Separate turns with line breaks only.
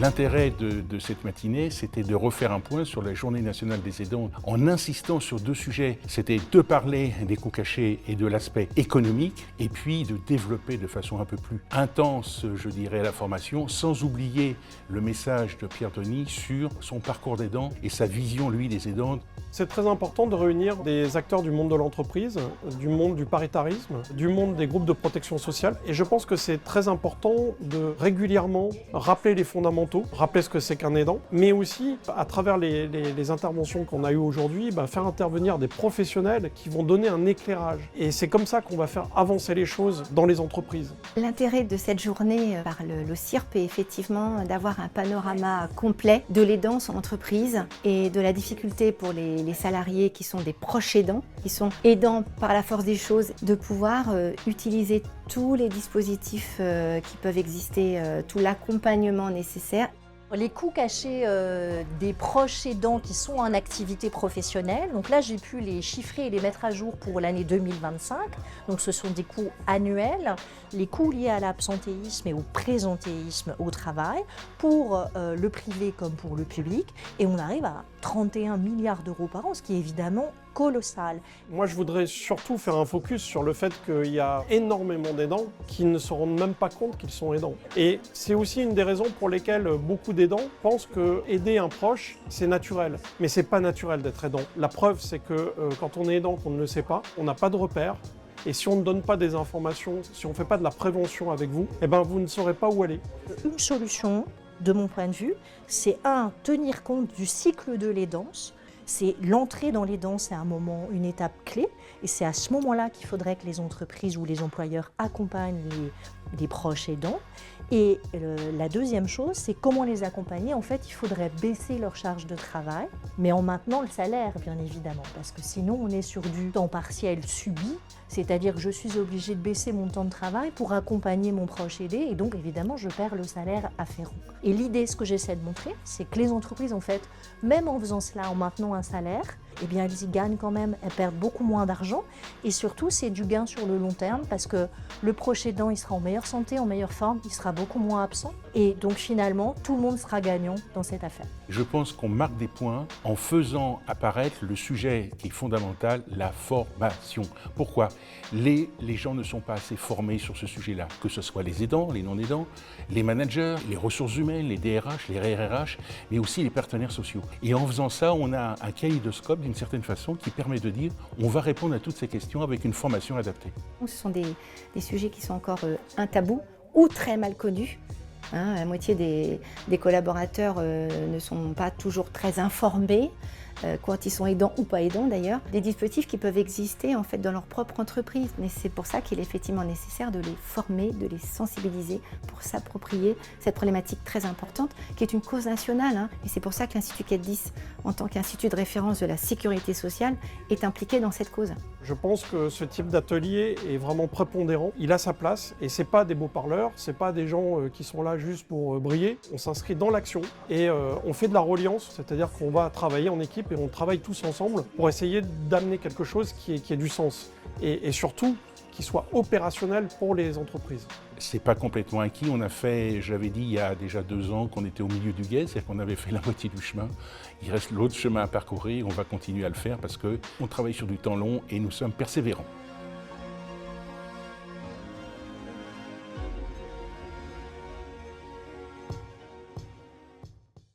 L'intérêt de cette matinée, c'était de refaire un point sur la Journée nationale des aidants en insistant sur deux sujets. C'était de parler des coûts cachés et de l'aspect économique, et puis de développer de façon un peu plus intense, je dirais, la formation, sans oublier le message de Pierre Denis sur son parcours d'aidant et sa vision, lui, des aidants.
C'est très important de réunir des acteurs du monde de l'entreprise, du monde du paritarisme, du monde des groupes de protection sociale. Et je pense que c'est très important de régulièrement rappeler les fondamentaux, rappeler ce que c'est qu'un aidant, mais aussi, à travers les interventions qu'on a eues aujourd'hui, faire intervenir des professionnels qui vont donner un éclairage. Et c'est comme ça qu'on va faire avancer les choses dans les entreprises.
L'intérêt de cette journée par le CIRP est effectivement d'avoir un panorama complet de l'aidance en entreprise et de la difficulté pour les salariés qui sont des proches aidants, qui sont aidants par la force des choses, de pouvoir utiliser tous les dispositifs qui peuvent exister, tout l'accompagnement nécessaire.
Les coûts cachés des proches aidants qui sont en activité professionnelle. Donc là, j'ai pu les chiffrer et les mettre à jour pour l'année 2025. Donc ce sont des coûts annuels, les coûts liés à l'absentéisme et au présentéisme au travail, pour le privé comme pour le public. Et on arrive à 31 milliards d'euros par an, ce qui est évidemment colossal.
Moi, je voudrais surtout faire un focus sur le fait qu'il y a énormément d'aidants qui ne se rendent même pas compte qu'ils sont aidants. Et c'est aussi une des raisons pour lesquelles beaucoup d'aidants pensent que aider un proche, c'est naturel. Mais c'est pas naturel d'être aidant. La preuve, c'est que quand on est aidant, qu'on ne le sait pas, on n'a pas de repères. Et si on ne donne pas des informations, si on ne fait pas de la prévention avec vous, eh ben vous ne saurez pas où aller.
Une solution, de mon point de vue, c'est tenir compte du cycle de l'aidance. C'est l'entrée dans l'aidance, c'est un moment, une étape clé, et c'est à ce moment-là qu'il faudrait que les entreprises ou les employeurs accompagnent les proches aidants. Et la deuxième chose, c'est comment les accompagner. En fait, il faudrait baisser leur charge de travail, mais en maintenant le salaire, bien évidemment, parce que sinon on est sur du temps partiel subi, c'est-à-dire que je suis obligée de baisser mon temps de travail pour accompagner mon proche aidé, et donc évidemment je perds le salaire afférent. Et l'idée, ce que j'essaie de montrer, c'est que les entreprises, en fait, même en faisant cela, en maintenant un salaire, eh bien elles y gagnent quand même, elles perdent beaucoup moins d'argent, et surtout c'est du gain sur le long terme, parce que le proche aidant, il sera en meilleure santé, en meilleure forme, il sera beaucoup moins absent, et donc finalement tout le monde sera gagnant dans cette affaire.
Je pense qu'on marque des points en faisant apparaître le sujet qui est fondamental, la formation. Pourquoi ? Les gens ne sont pas assez formés sur ce sujet-là, que ce soit les aidants, les non-aidants, les managers, les ressources humaines, les DRH, les RRH, mais aussi les partenaires sociaux. Et en faisant ça, on a un kaléidoscope d'une certaine façon qui permet de dire on va répondre à toutes ces questions avec une formation adaptée.
Ce sont des sujets qui sont encore un tabou ou très mal connus. La moitié des collaborateurs ne sont pas toujours très informés, quand ils sont aidants ou pas aidants d'ailleurs, des dispositifs qui peuvent exister en fait dans leur propre entreprise. Mais c'est pour ça qu'il est effectivement nécessaire de les former, de les sensibiliser pour s'approprier cette problématique très importante qui est une cause nationale. Et c'est pour ça que l'Institut Quet'Dis, en tant qu'institut de référence de la sécurité sociale, est impliqué dans cette cause.
Je pense que ce type d'atelier est vraiment prépondérant. Il a sa place et c'est pas des beaux parleurs, c'est pas des gens qui sont là juste pour briller. On s'inscrit dans l'action et on fait de la reliance, c'est-à-dire qu'on va travailler en équipe et on travaille tous ensemble pour essayer d'amener quelque chose qui ait du sens et surtout qui soit opérationnel pour les entreprises.
C'est pas complètement acquis. On a fait, j'avais dit il y a déjà 2 ans qu'on était au milieu du guet, c'est-à-dire qu'on avait fait la moitié du chemin. Il reste l'autre chemin à parcourir, on va continuer à le faire parce qu'on travaille sur du temps long et nous sommes persévérants.